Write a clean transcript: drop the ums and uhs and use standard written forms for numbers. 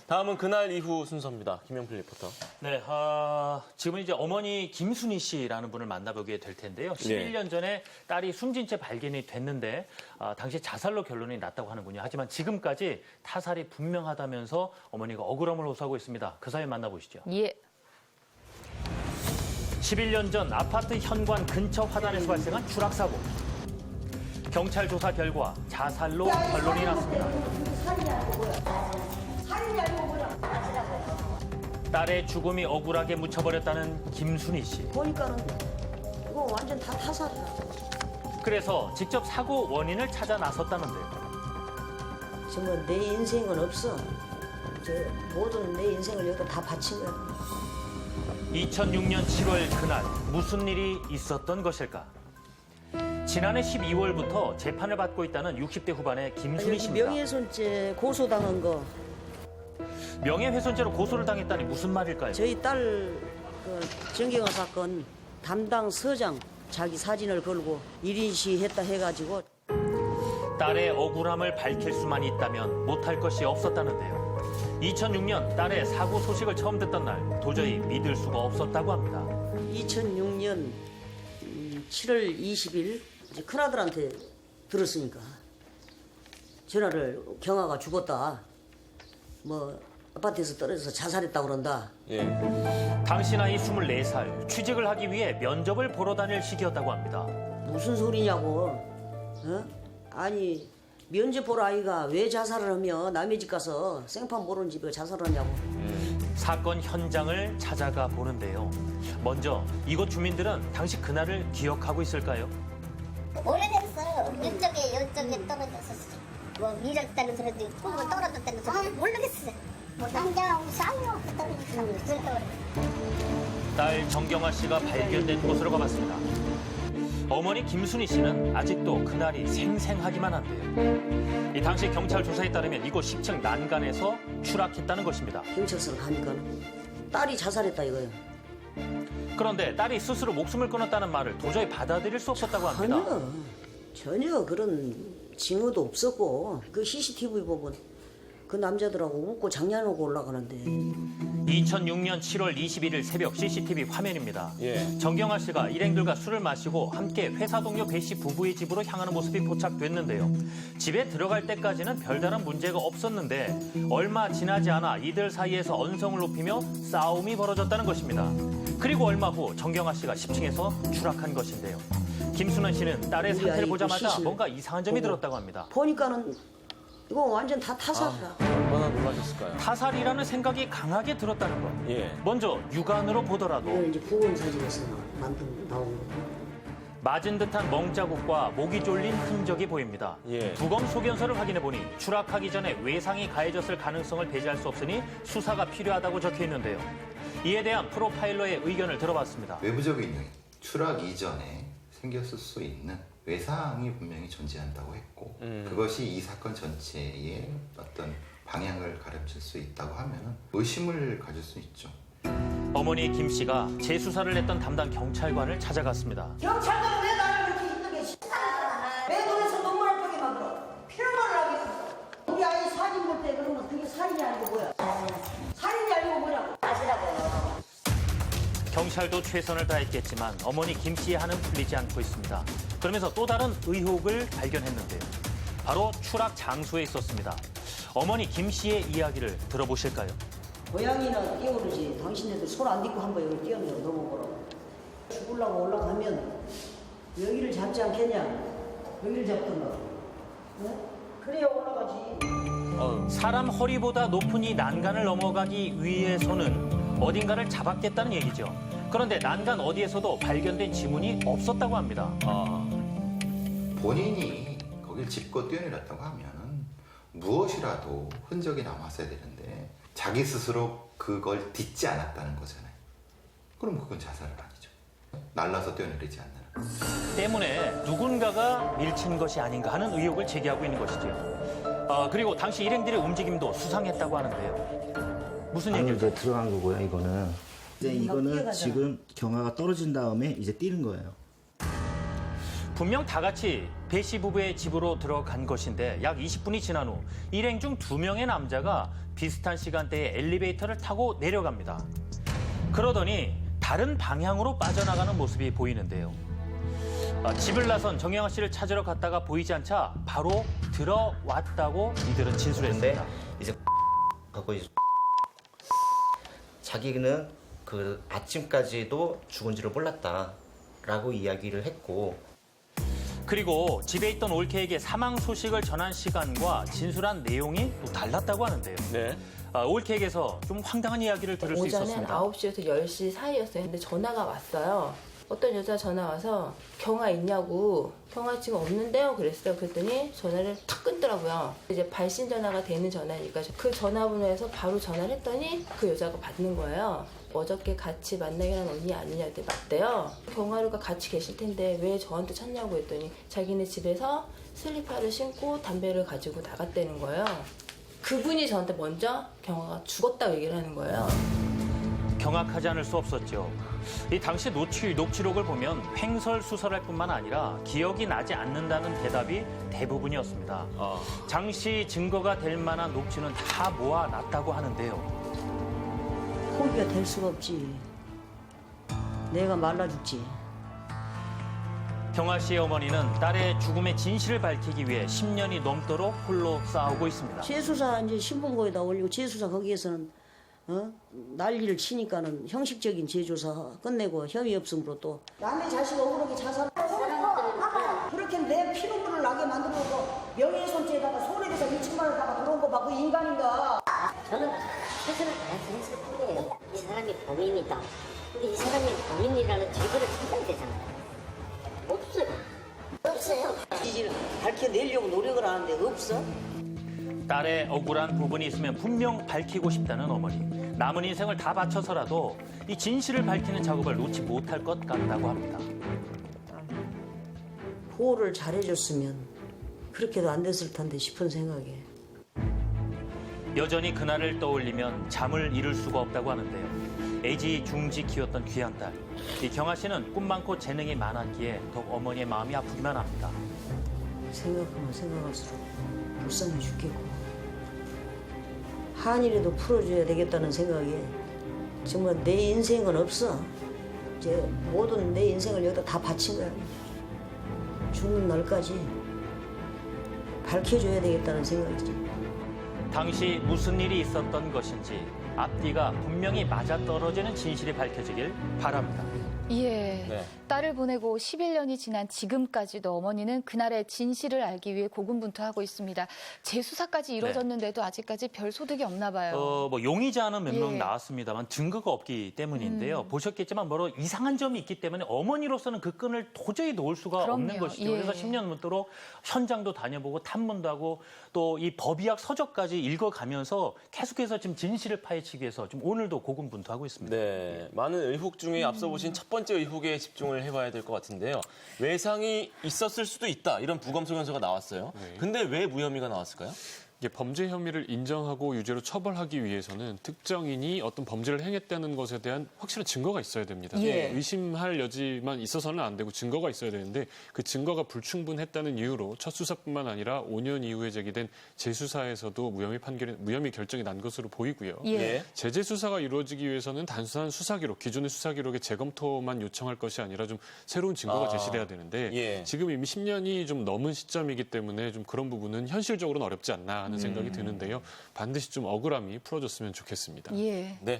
다음은 그날 이후 순서입니다. 김영필 리포터. 네, 지금은 이제 어머니 김순희 씨라는 분을 만나보게 될 텐데요. 11년 전에 딸이 숨진 채 발견이 됐는데 당시 자살로 결론이 났다고 하는군요. 하지만 지금까지 타살이 분명하다면서 어머니가 억울함을 호소하고 있습니다. 그 사연 만나보시죠. 예. 11년 전 아파트 현관 근처 화단에서 발생한 추락사고. 경찰 조사 결과 자살로 결론이 났습니다. 딸의 죽음이 억울하게 묻혀버렸다는 김순희 씨. 보니까는 이거 완전 다 타살이야. 그래서 직접 사고 원인을 찾아 나섰다는데요. 정말 내 인생은 없어. 모든 내 인생을 여기다 다 바친 거야. 2006년 7월 그날 무슨 일이 있었던 것일까? 지난해 12월부터 재판을 받고 있다는 60대 후반의 김순희 씨입니다. 명예훼손죄 고소당한 거. 명예훼손죄로 고소를 당했다니 무슨 말일까요? 저희 딸 정경화 사건 담당 서장 자기 사진을 걸고 1인 시했다 해가지고 딸의 억울함을 밝힐 수만 있다면 못할 것이 없었다는데요. 2006년 딸의 사고 소식을 처음 듣던 날 도저히 믿을 수가 없었다고 합니다. 2006년 7월 20일 이제 큰아들한테 들었으니까 전화를 경아가 죽었다. 뭐 아파트에서 떨어져서 자살했다고 그런다. 예. 당시 나이 24살, 취직을 하기 위해 면접을 보러 다닐 시기였다고 합니다. 무슨 소리냐고. 어? 아니 면접 볼 아이가 왜 자살을 하며 남의 집 가서 생판 모르는 집에 자살을 하냐고. 사건 현장을 찾아가 보는데요. 먼저 이곳 주민들은 당시 그날을 기억하고 있을까요? 오래됐어요. 이쪽에 떨어졌었어. 뭐 밀었다는 소리도 있고 뭐 떨어졌다는 소리도 모르겠어요. 뭐 남자하고 싸워 떨어졌어. 딸 정경화 씨가 발견된 곳으로 가봤습니다. 어머니 김순희 씨는 아직도 그날이 생생하기만 한데요. 이 당시 경찰 조사에 따르면 이곳 10층 난간에서 추락했다는 것입니다. 경찰서를 가니까 딸이 자살했다 이거예요. 그런데 딸이 스스로 목숨을 끊었다는 말을 도저히 받아들일 수 없었다고 합니다. 전혀 그런 징후도 없었고 그 CCTV 보면 그 남자들하고 웃고 장난하고 올라가는데 2006년 7월 21일 새벽 CCTV 화면입니다. 예. 정경화 씨가 일행들과 술을 마시고 함께 회사 동료 배 씨 부부의 집으로 향하는 모습이 포착됐는데요. 집에 들어갈 때까지는 별다른 문제가 없었는데 얼마 지나지 않아 이들 사이에서 언성을 높이며 싸움이 벌어졌다는 것입니다. 그리고 얼마 후 정경화 씨가 10층에서 추락한 것인데요. 김순원 씨는 딸의 상태를 보자마자 뭔가 이상한 점이 들었다고 합니다. 보니까는 이거 완전 다 타살이라. 얼마나 놀라셨을까요? 타살이라는 생각이 강하게 들었다는 것. 예. 먼저 육안으로 보더라도 이건 이제 부검 사진에서 만든 나온 거. 맞은 듯한 멍자국과 목이 졸린 흔적이 보입니다. 예. 부검 소견서를 확인해 보니 추락하기 전에 외상이 가해졌을 가능성을 배제할 수 없으니 수사가 필요하다고 적혀 있는데요. 이에 대한 프로파일러의 의견을 들어봤습니다. 외부적인 요인, 추락 이전에 생겼을 수 있는 외상이 분명히 존재한다고 했고 그것이 이 사건 전체의 어떤 방향을 가름칠 수 있다고 하면 의심을 가질 수 있죠. 어머니 김 씨가 재수사를 했던 담당 경찰관을 찾아갔습니다. 경찰관은 왜 나를 이렇게 힘들게 내 돈에서 눈물 흘리게 만들어 필요를 하게 했어. 우리 아이 사진 볼 때 그러면 그게 살인이 아니고 뭐야? 살인이 아니고 뭐냐고. 경찰도 최선을 다했겠지만 어머니 김 씨의 한은 풀리지 않고 있습니다. 그러면서 또 다른 의혹을 발견했는데요. 바로 추락 장소에 있었습니다. 어머니 김 씨의 이야기를 들어보실까요? 고양이나 뛰어오르지. 당신네들 손 안 딛고 한번 여기 뛰어내려 넘어보라고. 죽으려고 올라가면 여기를 잡지 않겠냐? 여기를 잡던가. 네? 그래야 올라가지. 사람 허리보다 높은 이 난간을 넘어가기 위해서는 어딘가를 잡았겠다는 얘기죠. 그런데 난간 어디에서도 발견된 지문이 없었다고 합니다. 본인이 거길 짚고 뛰어내렸다고 하면 무엇이라도 흔적이 남았어야 되는데 자기 스스로 그걸 딛지 않았다는 거잖아요. 그럼 그건 자살은 아니죠. 날라서 뛰어내리지 않는. 때문에 누군가가 밀친 것이 아닌가 하는 의혹을 제기하고 있는 것이죠. 그리고 당시 일행들의 움직임도 수상했다고 하는데요. 무슨 안으로 얘기죠? 이제 들어간 거고요, 이거는. 네, 이거는 지금 경화가 떨어진 다음에 이제 뛰는 거예요. 분명 다 같이 배 씨 부부의 집으로 들어간 것인데 약 20분이 지난 후 일행 중 2명의 남자가 비슷한 시간대에 엘리베이터를 타고 내려갑니다. 그러더니 다른 방향으로 빠져나가는 모습이 보이는데요. 집을 나선 정영아 씨를 찾으러 갔다가 보이지 않자 바로 들어왔다고 이들은 진술했습니다. 이제 하고 이제 자기는 그 아침까지도 죽은지를 몰랐다라고 이야기를 했고 그리고 집에 있던 올케에게 사망 소식을 전한 시간과 진술한 내용이 또 달랐다고 하는데요. 네. 올케에게서 좀 황당한 이야기를 들을 수 오전에 있었습니다. 9시에서 10시 사이였어요. 근데 전화가 왔어요. 어떤 여자 전화 와서 경아 있냐고. 경아 지금 없는데요? 그랬어요. 그랬더니 전화를 탁 끊더라고요. 이제 발신 전화가 되는 전화니까 그 전화번호에서 바로 전화를 했더니 그 여자가 받는 거예요. 어저께 같이 만나기로 한 언니 아니냐 했더니 맞대요. 경아루가 같이 계실 텐데 왜 저한테 찾냐고 했더니 자기네 집에서 슬리퍼를 신고 담배를 가지고 나갔다는 거예요. 그분이 저한테 먼저 경아가 죽었다고 얘기를 하는 거예요. 경악하지 않을 수 없었죠. 이 당시 녹취록을 보면 횡설수설할 뿐만 아니라 기억이 나지 않는다는 대답이 대부분이었습니다. 장씨 증거가 될 만한 녹취는 다 모아놨다고 하는데요. 포기가 될 수가 없지. 내가 말라 죽지. 경아 씨의 어머니는 딸의 죽음의 진실을 밝히기 위해 10년이 넘도록 홀로 싸우고 있습니다. 재수사 이제 신분고에다 올리고 재수사 거기에서는 난리를 치니까는 형식적인 재조사 끝내고 혐의 없음으로 또 남의 자식 억울하게 자살 그렇게 내 피눈물을 나게 만들어놓고 명예훼손죄에다가 손해배상 2천만 원에다가 들어온 거 봐. 그 인간인가. 저는 최선을 다해서 했을 뿐이에요. 이 사람이 범인이다. 근데 이 사람이 범인이라는 증거를 찾아야 되잖아요. 없어요. 없어요. 지지를 밝혀내려고 노력을 하는데 없어? 딸의 억울한 부분이 있으면 분명 밝히고 싶다는 어머니. 남은 인생을 다 바쳐서라도 이 진실을 밝히는 작업을 놓지 못할 것 같다고 합니다. 보호를 잘해줬으면 그렇게도 안 됐을 텐데 싶은 생각에. 여전히 그날을 떠올리면 잠을 이룰 수가 없다고 하는데요. 애지중지 키웠던 귀한 딸. 이 경아 씨는 꿈 많고 재능이 많았기에 더욱 어머니의 마음이 아프기만 합니다. 생각하면 생각할수록 불쌍해 죽겠고 한이라도 풀어줘야 되겠다는 생각에 정말 내 인생은 없어. 이제 모든 내 인생을 여기다 다 바친 거야. 죽는 날까지 밝혀줘야 되겠다는 생각이지. 당시 무슨 일이 있었던 것인지 앞뒤가 분명히 맞아떨어지는 진실이 밝혀지길 바랍니다. 예. 네. 딸을 보내고 11년이 지난 지금까지도 어머니는 그날의 진실을 알기 위해 고군분투하고 있습니다. 재수사까지 이뤄졌는데도 아직까지 별 소득이 없나 봐요. 용의자는 몇 명 예. 나왔습니다만 증거가 없기 때문인데요. 보셨겠지만 이상한 점이 있기 때문에 어머니로서는 그 끈을 도저히 놓을 수가 그럼요. 없는 것이죠. 예. 그래서 10년 넘도록 현장도 다녀보고 탐문도 하고 또 이 법의학 서적까지 읽어가면서 계속해서 지금 진실을 파헤치기 위해서 지금 오늘도 고군분투하고 있습니다. 네. 많은 의혹 중에 앞서 보신 첫 번째 의혹에 집중을 해봐야 될 것 같은데요. 외상이 있었을 수도 있다. 이런 부검소견서가 나왔어요. 근데 왜 무혐의가 나왔을까요? 이게 범죄 혐의를 인정하고 유죄로 처벌하기 위해서는 특정인이 어떤 범죄를 행했다는 것에 대한 확실한 증거가 있어야 됩니다. 예. 의심할 여지만 있어서는 안 되고 증거가 있어야 되는데 그 증거가 불충분했다는 이유로 첫 수사뿐만 아니라 5년 이후에 제기된 재수사에서도 무혐의 결정이 난 것으로 보이고요. 예. 재재수사가 이루어지기 위해서는 단순한 수사 기록, 기존의 수사 기록의 재검토만 요청할 것이 아니라 좀 새로운 증거가 제시돼야 되는데 예. 지금 이미 10년이 좀 넘은 시점이기 때문에 좀 그런 부분은 현실적으로는 어렵지 않나 하는 생각이 드는데요. 반드시 좀 억울함이 풀어졌으면 좋겠습니다. 예. 네.